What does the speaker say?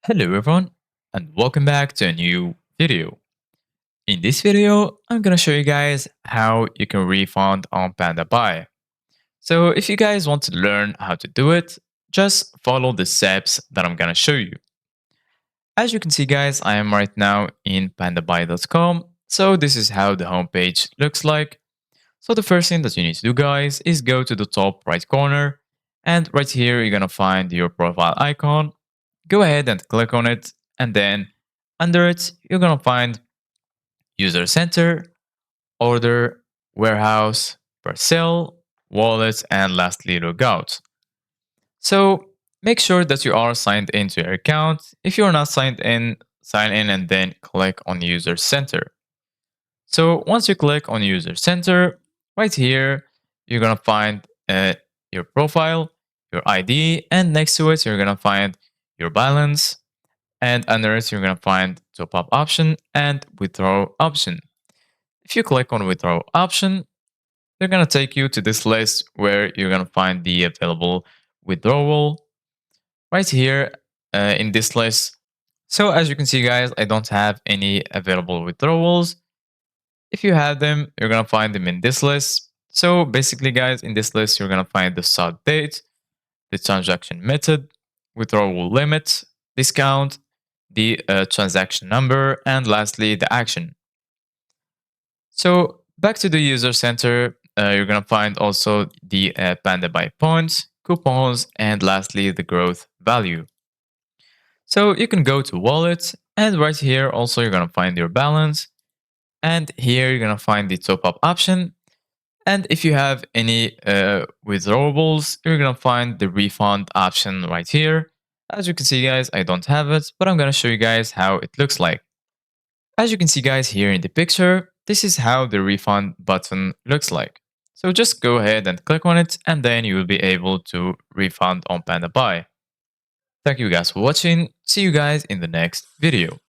Hello everyone and welcome back to a new video. In this video, I'm gonna show you guys how you can refund on Pandabuy. So if you guys want to learn how to do it, just follow the steps that I'm gonna show you. As you can see guys, I am right now in pandabuy.com. So this is how the homepage looks like. So the first thing that you need to do guys is go to the top right corner, and right here you're gonna find your profile icon. Go ahead and click on it, and then under it you're gonna find user center, order, warehouse, parcel, wallet, and lastly logout. So make sure that you are signed into your account. If you're not signed in, sign in and then click on user center. So once you click on user center, right here you're gonna find your profile, your ID, and next to it you're gonna find your balance, and under it you're gonna find top up option and withdraw option. If you click on withdraw option, they're gonna take you to this list where you're gonna find the available withdrawal right here in this list. So as you can see guys, I don't have any available withdrawals. If you have them, you're gonna find them in this list. So basically guys, in this list you're gonna find the start date, the transaction method, withdrawal limit, discount, the transaction number, and lastly the action. So back to the user center, you're gonna find also the Pandabuy points, coupons, and lastly the growth value. So you can go to wallet, and right here also you're gonna find your balance, and here you're gonna find the top up option. And if you have any withdrawals, you're gonna find the refund option right here. As you can see guys, I don't have it, but I'm gonna show you guys how it looks like. As you can see guys here in the picture, this is how the refund button looks like. So just go ahead and click on it, and then you will be able to refund on Pandabuy. Thank you guys for watching. See you guys in the next video.